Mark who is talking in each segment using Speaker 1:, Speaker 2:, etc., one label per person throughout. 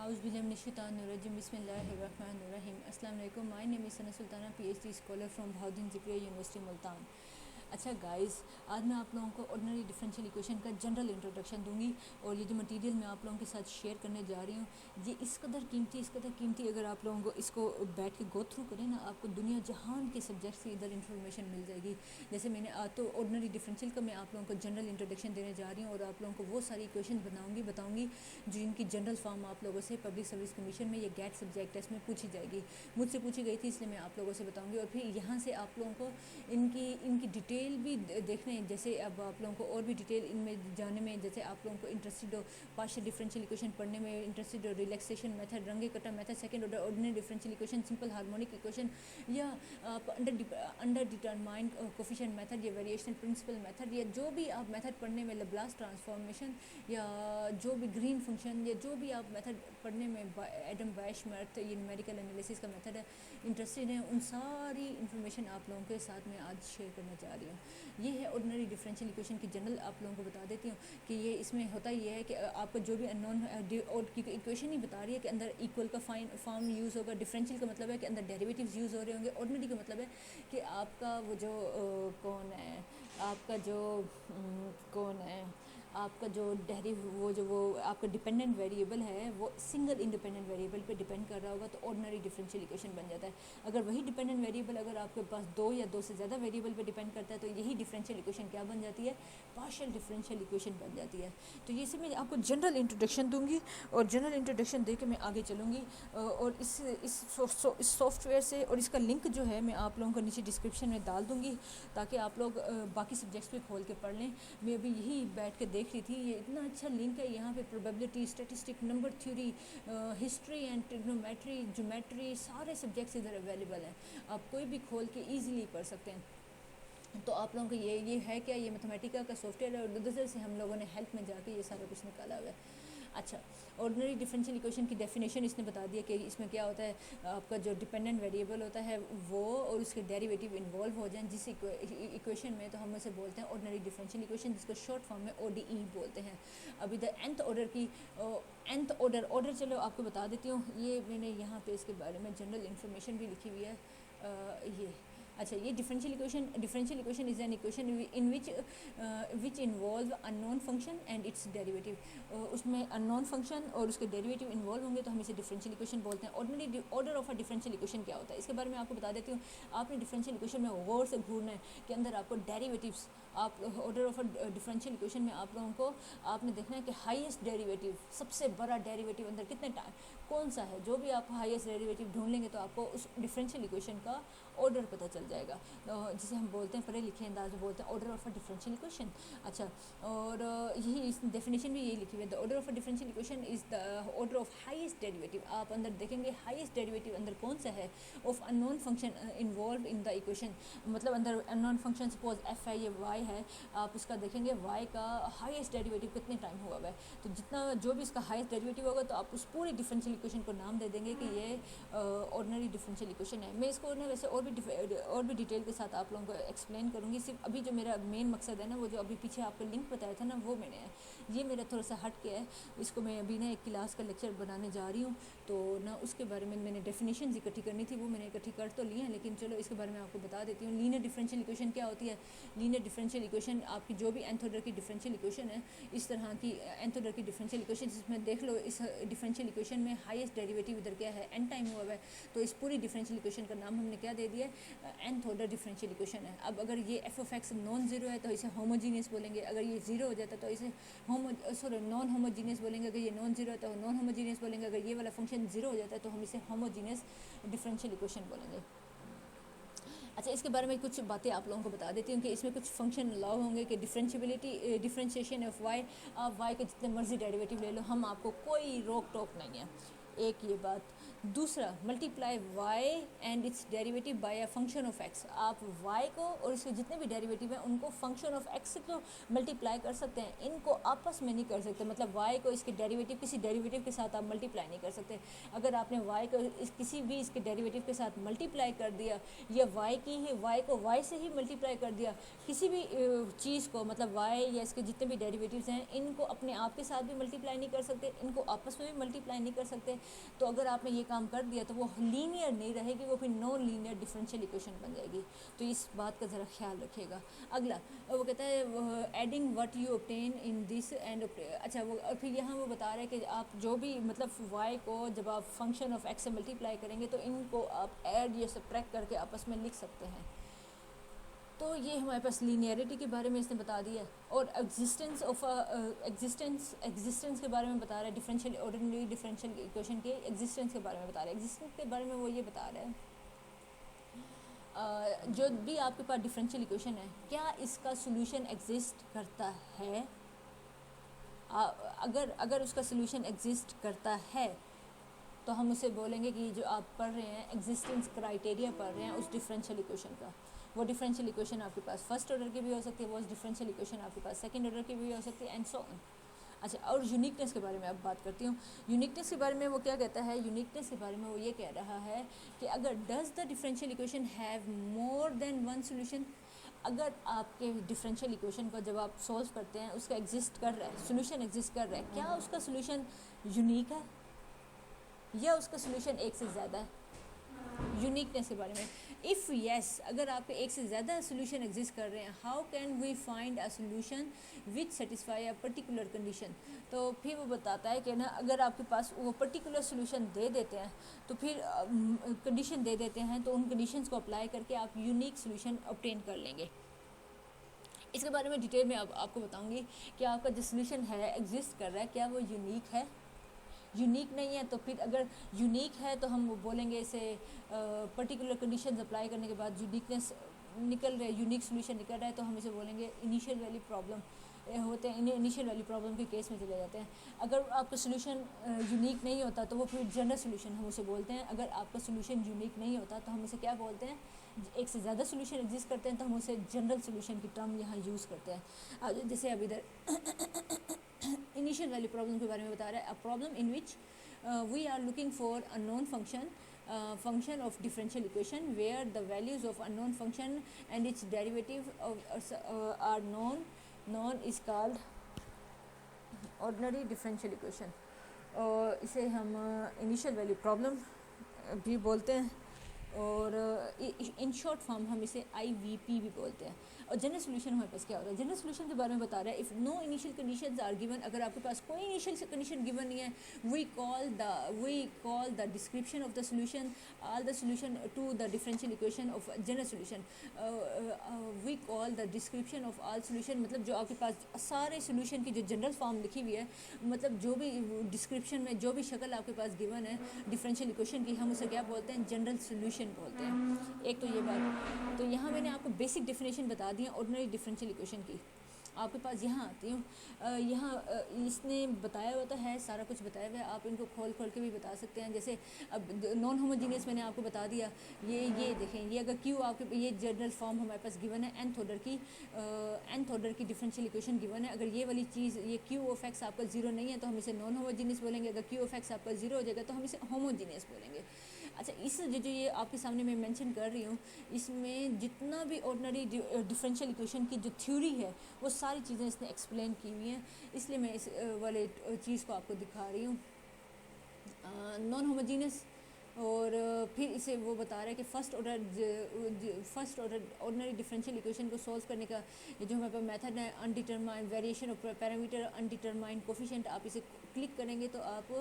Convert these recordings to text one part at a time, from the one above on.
Speaker 1: Auzubillahiminash-shaitanir-rajim. Bismillahir-rahmanir-rahim. Assalamu alaikum. My name is Sana Sultana, PhD scholar from Bahauddin Zikriya University, Multan. अच्छा guys, आज मैं आप लोगों को ऑर्डिनरी डिफरेंशियल इक्वेशन का जनरल इंट्रोडक्शन दूंगी और ये जो मटेरियल मैं आप लोगों के साथ शेयर करने जा रही हूँ ये इस कदर कीमती अगर आप लोगों को इसको बैठ के गो थ्रू करें ना, आपको दुनिया जहान के सब्जेक्ट से इधर इन्फॉर्मेशन मिल जाएगी। जैसे मैंने तो ऑर्डिनरी डिफरेंशियल का मैं आप लोगों को जनरल इंट्रोडक्शन देने जा रही हूँ और आप लोगों को वो सारी इक्वेशन बताऊँगी जो इनकी जनरल फॉर्म आप लोगों से पब्लिक सर्विस कमीशन में या गेट सब्जेक्ट टेस्ट में पूछी जाएगी। मुझसे पूछी गई थी इसलिए मैं आप लोगों से बताऊँगी और फिर यहाँ से आप लोगों को इनकी डिटेल भी देखने हैं। जैसे अब आप लोगों को और भी डिटेल इनमें जाने में, जैसे आप लोगों को इंटरेस्टेड हो पार्शियल डिफरेंशियल इक्वेशन पढ़ने में, इंटरेस्टेड हो रिलैक्सेशन मेथड, रंगे कटा method, second order ordinary differential equation, simple harmonic equation, या आप अंडर डिटरमाइंड कोफिशिएंट मेथड या वेरिएशन प्रिंसिपल मेथड, या जो भी आप मेथड पढ़ने में लैप्लास ट्रांसफॉर्मेशन या जो भी ग्रीन फंक्शन या जो भी आप मेथड पढ़ने में एडम वैश मेथड ये न्यूमेरिकल एनालिसिस का मेथड है इंटरेस्टेड है, उन सारी इन्फॉर्मेशन आप लोगों के साथ मैं आज शेयर करने जा रही हूँ। ये है ऑर्डिनरी डिफरेंशियल इक्वेशन की जनरल। आप लोगों को बता देती हूँ कि ये इसमें होता ये है कि आपको जो भी अननोन और इक्वेशन ही बता रही है कि अंदर इक्वल का फॉर्म यूज़ होगा। डिफरेंशियल का मतलब है कि अंदर डेरिवेटिव्स यूज़ हो रहे होंगे। ऑर्डिनरी का मतलब है कि आपका वो जो कौन है आपका जो कौन है आपका जो वो आपका डिपेंडेंट वेरिएबल है वो सिंगल इंडिपेंडेंट वेरिएबल पे डिपेंड कर रहा होगा तो ऑर्डिनरी डिफरेंशियल इक्वेशन बन जाता है। अगर वही डिपेंडेंट वेरिएबल अगर आपके पास दो या दो से ज़्यादा वेरिएबल पे डिपेंड करता है तो यही डिफरेंशियल इक्वेशन क्या बन जाती है, पार्शियल डिफरेंशियल इक्वेशन बन जाती है। तो ये से मैं आपको जनरल इंट्रोडक्शन दूंगी और जनरल इंट्रोडक्शन दे के मैं आगे चलूँगी और इस सॉफ्टवेयर से और इसका लिंक जो है मैं आप लोगों को नीचे डिस्क्रिप्शन में डाल दूँगी ताकि आप लोग बाकी सब्जेक्ट्स पे खोल के पढ़ लें। मैं अभी यही बैठ के देख रही थी, ये इतना अच्छा लिंक है। यहाँ पे probability, statistic, number theory, history and trigonometry, geometry, सारे सब्जेक्ट्स इधर अवेलेबल हैं। आप कोई भी खोल के ईजिली पढ़ सकते हैं। तो आप लोगों को ये है क्या, ये मैथमेटिका का सॉफ्टवेयर है और दूसरे से हम लोगों ने हेल्प में जाके ये सारा कुछ निकाला हुआ है। अच्छा, ऑर्डिनरी डिफरेंशियल इक्वेशन की डेफिनेशन इसने बता दिया कि इसमें क्या होता है, आपका जो डिपेंडेंट वेरिएबल होता है वो और उसके डेरिवेटिव इन्वॉल्व हो जाएं जिस इक्वेशन में, तो हम उसे बोलते हैं ऑर्डिनरी डिफरेंशियल इक्वेशन, जिसको शॉर्ट फॉर्म में ODE बोलते हैं। अब इधर nth ऑर्डर की nth ऑर्डर चलो आपको बता देती हूँ। ये मैंने यहाँ पे इसके बारे में जनरल इन्फॉर्मेशन भी लिखी हुई है। ये अच्छा, ये differential equation is an equation in which involve unknown function and its derivative. उसमें अननोन फंक्शन और उसके डेरिवेटिव इन्वॉल्व होंगे तो हम इसे डिफरेंशियल इक्वेशन बोलते हैं। Ordinary order of a differential equation क्या होता है इसके बारे में आपको बता देती हूँ। आपने डिफरेंशियल इक्वेशन में गौर से घूरना है कि अंदर आपको डेरिवेटिव्स, आप order of a differential equation में आप लोगों को आपने देखना है कि हाईएस्ट डेरिवेटिव, सबसे बड़ा डेरिवेटिव अंदर कितने टाइम कौन सा है। जो भी आप हाईएस्ट डेरिवेटिव ढूंढ लेंगे तो आपको उस डिफरेंशियल इक्वेशन का ऑर्डर पता चल जाएगा, तो जिसे हम बोलते हैं पढ़े लिखे अंदाज में बोलते हैं order of a differential equation. अच्छा, और यही इस डेफिनेशन भी यही लिखी हुई है, the order of a differential equation is the order of highest derivative. आप अंदर देखेंगे हाईएस्ट डेरिवेटिव अंदर कौन सा है of unknown function involve in the equation. मतलब अंदर अननोन फंक्शन सपोज f है, ये y है, आप उसका देखेंगे y का हाईएस्ट डेरिवेटिव कितने टाइम हुआ है, तो जितना जो भी इसका हाईएस्ट डेरिवेटिव होगा तो आप उस पूरी डिफरेंशियल इक्वेशन को नाम दे देंगे कि ये ऑर्डिनरी डिफरेंशियल इक्वेशन है। मैं इसको ना वैसे और भी डिटेल के साथ आप लोगों को एक्सप्लेन करूँगी। सिर्फ अभी जो मेरा मेन मकसद है ना, वो जो अभी पीछे आपको लिंक बताया था ना, वो ये मेरा थोड़ा सा हट के है। इसको मैं अभी ना एक क्लास का लेक्चर बनाने जा रही हूँ तो ना उसके बारे में मैंने डेफिनेशन इकट्ठी करनी थी, वो मैंने इकट्ठी कर तो ली है, लेकिन चलो इसके बारे में आपको बता देती हूँ। लीनियर डिफरेंशियल इक्वेशन क्या होती है। लीनियर डिफरेंशियल इक्वेशन आपकी जो भी nth ऑर्डर की डिफरेंशियल इक्वेशन है, इस तरह की nth ऑर्डर की डिफरेंशियल इक्वेशन जिसमें देख लो इस डिफरेंशियल इक्वेशन में हाईएस्ट डेरिवेटिव इधर क्या है, n टाइम हुआ है, तो इस पूरी डिफरेंशियल इक्वेशन का नाम हमने क्या दे दिया है, nth ऑर्डर डिफरेंशियल इक्वेशन है। अब अगर ये f of x non zero है तो इसे होमोजीनियस बोलेंगे, अगर ये जीरो हो जाता है तो इसे नॉन होमोजीनियस बोलेंगे, अगर ये नॉन जीरो है तो नॉन होमोजीनियस बोलेंगे, अगर ये वाला फंक्शन जीरो हो जाता है तो हम इसे होमोजीनियस डिफरेंशियल इक्वेशन बोलेंगे। अच्छा, इसके बारे में कुछ बातें आप लोगों को बता देती हूँ कि इसमें कुछ फंक्शन अलाउ होंगे कि डिफरेंशिएशन ऑफ वाई, आप वाई के जितने मर्जी डेरिवेटिव ले लो, हम आपको कोई रोक टोक नहीं है। एक ये बात। दूसरा, multiply y and its derivative by a function of x। आप y को और इसके जितने भी डेरिवेटिव हैं उनको फंक्शन ऑफ x से तो मल्टीप्लाई कर सकते हैं, इनको आपस में नहीं कर सकते। मतलब y को इसके डेरिवेटिव किसी डेरिवेटिव के साथ आप मल्टीप्लाई नहीं कर सकते। अगर आपने y को किसी भी इसके डेरिवेटिव के साथ मल्टीप्लाई कर दिया, या y को y से ही मल्टीप्लाई कर दिया, किसी भी चीज़ को, मतलब y या इसके जितने भी डेरिवेटिव्स हैं इनको अपने आप के साथ भी मल्टीप्लाई नहीं कर सकते, इनको आपस में भी मल्टीप्लाई नहीं कर सकते। तो अगर आपने ये काम कर दिया तो वो लीनियर नहीं रहेगी, वो फिर नॉन लीनियर डिफरेंशियल इक्वेशन बन जाएगी। तो इस बात का ज़रा ख्याल रखिएगा। अगला वो कहता है adding what you obtain in this and, अच्छा वो फिर यहाँ वो बता रहे हैं कि आप जो भी मतलब y को जब आप फंक्शन ऑफ x से मल्टीप्लाई करेंगे तो इनको आप ऐड या सब्ट्रैक्ट करके आपस में लिख सकते हैं। तो ये हमारे पास लीनियरिटी के बारे में इसने बता दिया, और एग्जिस्टेंस ऑफ एग्जिस्टेंस के बारे में बता रहा है। डिफरेंशियल ऑर्डिनरी डिफरेंशियल इक्वेशन के एग्जिस्टेंस के बारे में बता रहा है। एग्जिस्टेंस के बारे में वो ये बता रहा है जो भी आपके पास डिफरेंशियल इक्वेशन है, क्या इसका सोल्यूशन एग्जिस्ट करता है। अगर उसका सोल्यूशन एग्जिस्ट करता है तो हम उसे बोलेंगे कि जो आप पढ़ रहे हैं एग्जिस्टेंस क्राइटेरिया पढ़ रहे हैं उस डिफरेंशियल इक्वेशन का। वो डिफरेंशियल इक्वेशन आपके पास फर्स्ट ऑर्डर की भी हो सकती है, वो डिफरेंशियल इक्वेशन आपके पास सेकंड ऑर्डर की भी हो सकती है, एंड सो ऑन। अच्छा, और यूनिकनेस के बारे में अब बात करती हूँ। यूनिकनेस के बारे में वो क्या कहता है, यूनिकनेस के बारे में वो ये कह रहा है कि अगर does the differential equation have more than one solution. अगर आपके डिफरेंशियल इक्वेशन को जब आप सॉल्व करते हैं उसका एग्जिस्ट कर रहा है, सोल्यूशन एग्जिस्ट कर रहा है, क्या उसका सोल्यूशन यूनिक है या उसका सोल्यूशन एक से ज़्यादा है। यूनिकनेस के बारे में, इफ़ येस, अगर आपके एक से ज़्यादा सोल्यूशन एग्जिस्ट कर रहे हैं, how can we find a solution which satisfy a particular condition. तो फिर वो बताता है कि ना अगर आपके पास वो पर्टिकुलर सोल्यूशन दे देते हैं तो फिर कंडीशन दे देते हैं, तो उन कंडीशंस को अप्लाई करके आप यूनिक सोल्यूशन ऑब्टेन कर लेंगे। इसके बारे में डिटेल में अब आपको बताऊंगी कि आपका जो सोल्यूशन है एग्जिस्ट कर रहा है, क्या वो यूनिक है। यूनिक नहीं है तो फिर अगर यूनिक है तो हम बोलेंगे इसे पर्टिकुलर कंडीशंस अप्लाई करने के बाद यूनिकनेस निकल रहा है, यूनिक सोल्यूशन निकल रहा है, तो हम इसे बोलेंगे इनिशियल वैल्यू प्रॉब्लम होते हैं। इनिशियल वैल्यू प्रॉब्लम के केस में चले जाते हैं। अगर आपका सोल्यूशन यूनिक नहीं होता तो वो फिर जनरल सोल्यूशन हम उसे बोलते हैं। अगर आपका सोल्यूशन यूनिक नहीं होता तो हम उसे क्या बोलते हैं, एक से ज़्यादा सोल्यूशन एग्जिस्ट करते हैं तो हम उसे जनरल सोल्यूशन की टर्म यहाँ यूज़ करते हैं। जैसे अब इधर इनिशियल वैल्यू प्रॉब्लम के बारे में बता रहा है, a problem in which we are looking for a known function of differential equation where the values of unknown function and its derivative are known is called ordinary differential equation। और इसे हम initial value problem भी बोलते हैं, और in short form हम इसे IVP भी बोलते हैं। और जनरल सोल्यूशन हमारे पास क्या होता है, जनरल सोल्यूशन के बारे में बता रहा है, if no initial conditions are given, अगर आपके पास कोई इनिशियल कंडीशन गिवन नहीं है, we call the description of the solution all the solution to the differential equation of general solution, we call the description of all solution, मतलब जो आपके पास सारे सोल्यूशन की जो जनरल फॉर्म लिखी हुई है, मतलब जो भी डिस्क्रिप्शन में जो भी शक्ल आपके पास गिवन है डिफरेंशियल इक्वेशन की, हम उसे क्या बोलते हैं, जनरल सोल्यूशन बोलते हैं। एक तो ये बात, तो यहाँ मैंने आपको बेसिक डेफिनेशन बता दी है ऑर्डिनरी डिफरेंशियल इक्वेशन की। आपके पास यहाँ आती हूँ, यहाँ इसने बताया हुआ तो है, सारा कुछ बताया हुआ है, आप इनको खोल के भी बता सकते हैं। जैसे अब नॉन होमोजीनियस मैंने आपको बता दिया, ये देखें, ये अगर क्यू आपके ये जनरल फॉर्म हमारे पास गिवन है, nth ऑर्डर की डिफरेंशियल इक्वेशन गिवन है। अगर ये वाली चीज़ ये क्यू ऑफ एक्स आपका जीरो नहीं है तो हम इसे नॉन होमोजीनियस बोलेंगे, अगर क्यू ऑफ एक्स आपका जीरो हो जाएगा तो हम इसे होमोजीनियस बोलेंगे। अच्छा, इस जो ये आपके सामने मैं मेंशन कर रही हूँ, इसमें जितना भी ऑर्डिनरी डिफरेंशियल इक्वेशन की जो थ्योरी है वो सारी चीज़ें इसने एक्सप्लेन की हुई हैं, इसलिए मैं इस वाले चीज़ को आपको दिखा रही हूँ। नॉन होमोजीनियस, और फिर इसे वो बता रहा है कि first order ordinary differential equation को सॉल्व करने का जो हमारे पास मेथड है, undetermined variation of parameter undetermined coefficient, आप इसे क्लिक करेंगे तो आप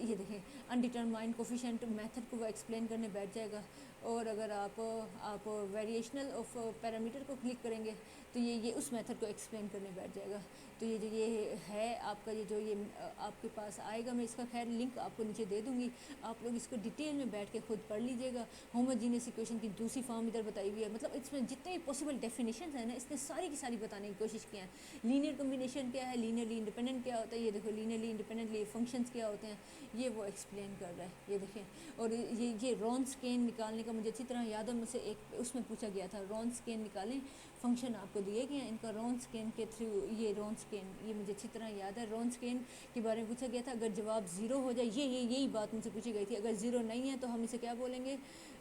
Speaker 1: ये देखें अनडिटरमाइंड कोफिशिएंट मेथड को वो एक्सप्लेन करने बैठ जाएगा। और अगर आप वेरिएशनल ऑफ पैरामीटर को क्लिक करेंगे तो ये उस मेथड को एक्सप्लेन करने बैठ जाएगा। तो ये जो ये है आपका ये आपके पास आएगा, मैं इसका खैर लिंक आपको नीचे दे दूँगी, आप लोग इसको डिटेल में बैठ के खुद पढ़ लीजिएगा। होमोजीनियस इक्वेशन की दूसरी फॉर्म इधर बताई हुई है, मतलब इसमें जितने भी पॉसिबल डेफिनेशन है ना, इसने सारी की सारी बताने की कोशिश की है। लीनियर कॉम्बिनेशन क्या है, लीनियरली इंडिपेंडेंट क्या होता है, ये देखो लीनियरली इंडिपेंडेंटली फंक्शंस क्या होते हैं, ये वो एक्सप्लेन कर रहा है। ये देखें, और ये रॉन्स्केन निकालने का मुझे अच्छी तरह याद है, मुझसे एक उसमें पूछा गया था, रॉन्स्केन निकालें, फंक्शन आपको दिए गए हैं इनका रॉन्स्केन के थ्रू, ये रॉन्स्केन, ये मुझे अच्छी तरह याद है। रॉन्स्केन के बारे में पूछा गया था, अगर जवाब ज़ीरो हो जाए, यही बात मुझसे पूछी गई थी, अगर ज़ीरो नहीं है तो हम इसे क्या बोलेंगे,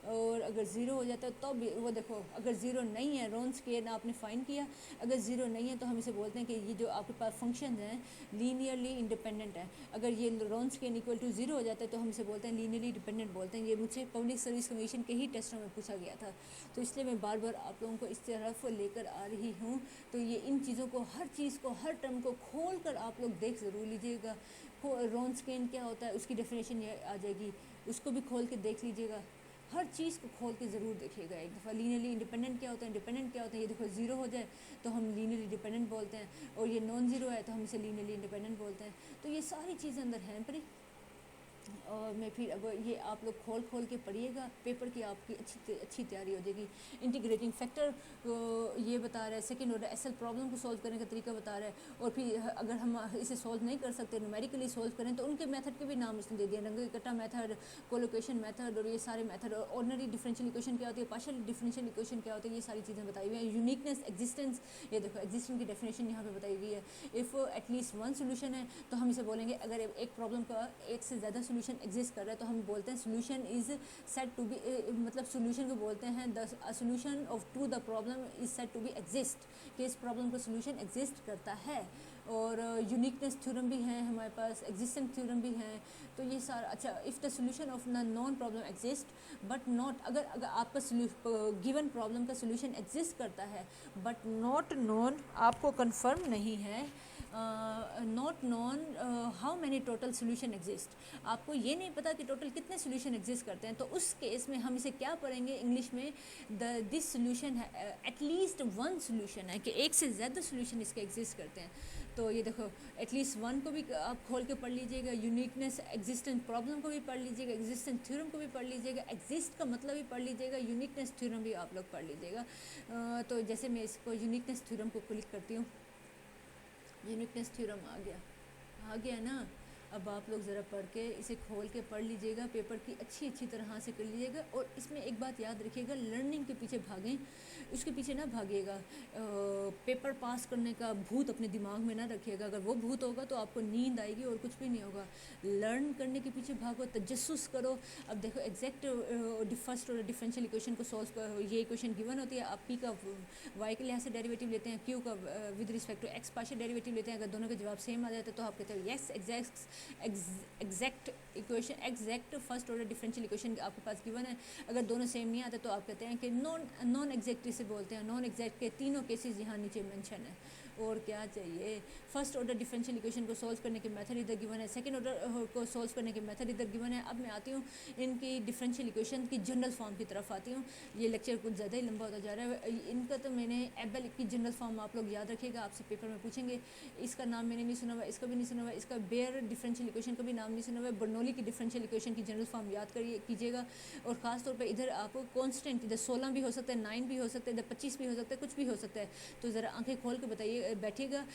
Speaker 1: और अगर ज़ीरो हो जाता है तो भी वो देखो, अगर ज़ीरो नहीं है, रॉन्स्केन आपने फाइन किया, अगर ज़ीरो नहीं है तो हम इसे बोलते हैं कि ये जो आपके पास फंक्शन हैं लीनियरली इंडिपेंडेंट है। अगर ये रॉन्स्केन इक्वल टू ज़ीरो हो जाता है तो हम इसे बोलते हैं लीनियरली डिपेंडेंट बोलते हैं। ये मुझसे पब्लिक सर्विस कमीशन के ही टेस्टों में पूछा गया था, तो इसलिए मैं बार बार आप लोगों को इस तरफ लेकर आ रही हूँ। तो ये इन चीज़ों को, हर चीज़ को, हर टर्म को खोल कर आप लोग देख ज़रूर लीजिएगा। रॉन्स्केन क्या होता है उसकी डेफिनेशन ये आ जाएगी, उसको भी खोल के देख लीजिएगा, हर चीज़ को खोल के ज़रूर देखिएगा एक दफ़ा। लीनियरली इंडिपेंडेंट क्या होता है, इंडिपेंडेंट क्या होता है, ये देखो ज़ीरो हो जाए तो हम लीनियरली डिपेंडेंट बोलते हैं, और ये नॉन ज़ीरो है तो हम इसे लीनियरली इंडिपेंडेंट बोलते हैं। तो ये सारी चीज़ें अंदर हैं पर, और मैं फिर अब ये आप लोग खोल के पढ़िएगा, पेपर की आपकी अच्छी तैयारी हो जाएगी। इंटीग्रेटिंग फैक्टर ये बता रहा है, सेकंड ऑर्डर एसएल प्रॉब्लम को सॉल्व करने का तरीका बता रहा है, और फिर अगर हम इसे सॉल्व नहीं कर सकते, न्यूमेरिकली सॉल्व करें, तो उनके मेथड के भी नाम उसने दे दिए, रंग इकट्ठा मेथड, कोलोकेशन मेथड, और ये सारे मेथड। और ऑर्डिनरी डिफरेंशियल इक्वेशन क्या होती है, पार्शियल डिफरेंशियल इक्वेशन क्या होती है, ये सारी चीज़ें बताई हुई हैं। यूनिकनेस, एग्जिस्टेंस, ये देखो एग्जिस्टेंस की डेफिनेशन यहाँ पे बताई गई है। इफ़ एटलीस्ट वन सोल्यूशन है तो हम इसे बोलेंगे, अगर एक प्रॉब्लम का एक से ज़्यादा सोल्यूशन एग्जिस्ट कर रहा है तो हम बोलते हैं solution is set to be, मतलब सोल्यूशन को बोलते हैं the solution of to the problem is set to be exist, कि इस प्रॉब्लम का सोल्यूशन एग्जिस्ट करता है। और यूनिकनेस थ्योरम भी है हमारे पास, एग्जिस्टेंस थ्योरम भी है। तो ये सारा, अच्छा, if the solution of the non problem exist but not, अगर आपका गिवन प्रॉब्लम का सोल्यूशन एग्जिस्ट करता है बट नॉट नॉन, आपको कंफर्म नहीं है, not non how many total solution exist, आपको ये नहीं पता कि टोटल कितने सोल्यूशन एग्जिस्ट करते हैं, तो उस केस में हम इसे क्या पढ़ेंगे इंग्लिश में, दिस सोल्यूशन है एटलीस्ट वन सोल्यूशन है, कि एक से ज़्यादा सोल्यूशन इसके एग्जिस्ट करते हैं। तो ये देखो, एटलीस्ट वन को भी आप खोल के पढ़ लीजिएगा, यूनिकनेस एग्जिस्टेंस प्रॉब्लम को भी पढ़ लीजिएगा, एग्जिस्टेंस थ्योरम को भी पढ़ लीजिएगा, एग्जिस्ट का मतलब भी पढ़ लीजिएगा, यूनिकनेस थ्योरम भी आप लोग पढ़ लीजिएगा। तो जैसे मैं इसको यूनिकनेस थ्योरम को क्लिक करती हूँ, यूनिकनेस थ्योरम आ गया ना। अब आप लोग ज़रा पढ़ के इसे खोल के पढ़ लीजिएगा, पेपर की अच्छी तरह से कर लीजिएगा। और इसमें एक बात याद रखिएगा, लर्निंग के पीछे भागें, उसके पीछे ना भागिएगा। पेपर पास करने का भूत अपने दिमाग में ना रखिएगा, अगर वो भूत होगा तो आपको नींद आएगी और कुछ भी नहीं होगा। लर्न करने के पीछे भागो, तजस्सुस करो। अब देखो, एग्जैक्ट फर्स्ट और डिफरेंशियल इक्वेशन को सॉल्व करो, ये इक्वेशन गिवन होती है, आप पी का वाई के लिहाज से डेरिवेटिव लेते हैं, क्यू का with respect to x partial derivative लेते हैं, अगर दोनों के जवाब सेम आ जाते हैं तो आप कहते हैं yes exact equation, exact first order differential equation आपके पास गिवन है। अगर दोनों सेम नहीं आते तो आप कहते हैं कि नॉन एग्जैक्ट इसे बोलते हैं। नॉन एग्जैक्ट के तीनों केसेस यहाँ नीचे मेंशन है। और क्या चाहिए, फर्स्ट ऑर्डर डिफरेंशियल इक्वेशन को सॉल्व करने के मेथड इधर गिवन है, सेकंड ऑर्डर को सॉल्व करने के मेथड इधर गिवन है। अब मैं आती हूँ इनकी डिफरेंशियल इक्वेशन की जनरल फॉर्म की तरफ आती हूँ। ये लेक्चर कुछ ज़्यादा ही लंबा होता जा रहा है। इनका तो मैंने एबल की जनरल फॉर्म आप लोग याद रखिएगा, आपसे पेपर में पूछेंगे। इसका नाम मैंने नहीं सुना हुआ, इसका भी नहीं सुना हुआ, इसका बेयर डिफरेंशियल इक्वेशन का भी नाम नहीं सुना हुआ। बर्नौली की डिफरेंशियल इक्वेशन की जनरल फॉर्म याद कीजिएगा। और ख़ास तौर पर इधर आपको कॉन्स्टेंट, इधर 16 भी हो सकता है, 9 भी हो सकता है, इधर 25 भी हो सकता है, कुछ भी हो सकता है। तो ज़रा आंखें खोल के बताइए, बैठिएगा।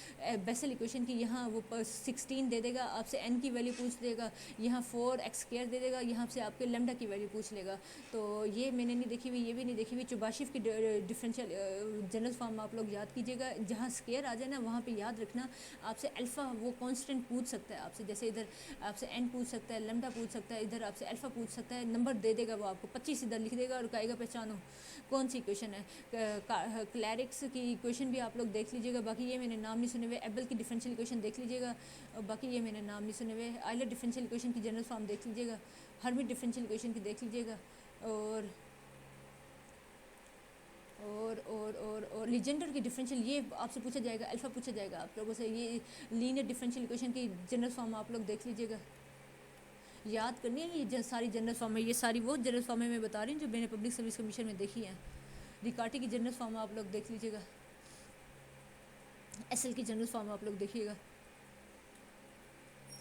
Speaker 1: बेसल इक्वेशन की यहाँ वो 16 दे देगा, आपसे n की वैल्यू पूछ देगा, यहाँ 4x² दे देगा, यहाँ से आपके लैम्डा की वैल्यू पूछ लेगा। तो ये मैंने नहीं देखी हुई, ये भी नहीं देखी हुई। चुबाशिफ की डिफरेंशियल जनरल फॉर्म आप लोग याद कीजिएगा। जहाँ स्केयर आ जाए ना वहाँ पे याद रखना, आपसे अल्फ़ा वो कांस्टेंट पूछ सकता है आपसे, जैसे इधर आपसे n पूछ सकता है, लैम्डा पूछ सकता है, इधर आपसे अल्फ़ा पूछ सकता है। नंबर दे देगा वो आपको, 25 इधर लिख देगा और कहेगा पहचानो कौन सी इक्वेशन है। क्लैरिक्स की इक्वेशन भी आप लोग देख लीजिएगा। बाकी ये मैंने नाम नहीं सुने हुए। एबल की डिफरेंशियल इक्वेशन देख लीजिएगा, और बाकी ये मैंने नाम नहीं सुने हुए। आइलर डिफरेंशियल इक्वेशन की जनरल फॉर्म देख लीजिएगा, हर्मिट डिफरेंशियल इक्वेशन की देख लीजिएगा। और लीजेंडर की डिफरेंशियल, ये आपसे पूछा जाएगा, अल्फ़ा पूछा जाएगा आप लोगों से। ये लीनियर डिफरेंशियल इक्वेशन की जनरल फॉर्म आप लोग देख लीजिएगा, याद करनी है। ये सारी जनरल फॉर्म है, ये सारी वो जनरल फॉर्म है मैं बता रही हूँ जो मैंने पब्लिक सर्विस कमीशन में देखी है। रिकार्टी की जनरल फॉर्म आप लोग देख लीजिएगा, एसएल की जनरल फॉर्म आप लोग देखिएगा।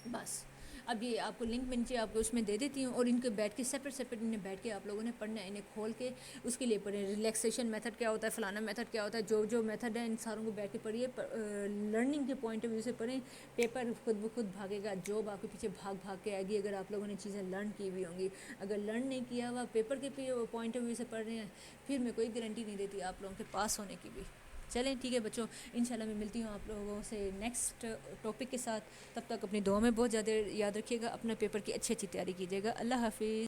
Speaker 1: बस अब ये आपको लिंक मैं नीचे आपको उसमें दे देती हूँ, और इनके बैठ के सेपरेट इन्हें बैठ के आप लोगों ने पढ़ना है, इन्हें खोल के उसके लिए पढ़ें। रिलैक्सेशन मेथड क्या होता है, फलाना मेथड क्या होता है, जो जो मेथड है इन सारों को बैठ के पढ़िए, लर्निंग के पॉइंट ऑफ व्यू से पढ़ें। पेपर खुद ब खुद भागेगा, जॉब आपके पीछे भाग भाग के आएगी अगर आप लोगों ने चीज़ें लर्न की हुई होंगी। अगर लर्न नहीं किया हुआ, पेपर के पॉइंट ऑफ व्यू से पढ़ रहे हैं, फिर मैं कोई गारंटी नहीं देती आप लोगों के पास होने की भी। चलें ठीक है बच्चों, इंशाल्लाह मैं मिलती हूँ आप लोगों से नेक्स्ट टॉपिक के साथ। तब तक अपनी दुआ में बहुत ज़्यादा याद रखिएगा, अपना पेपर की अच्छी तैयारी कीजिएगा। अल्लाह हाफिज़।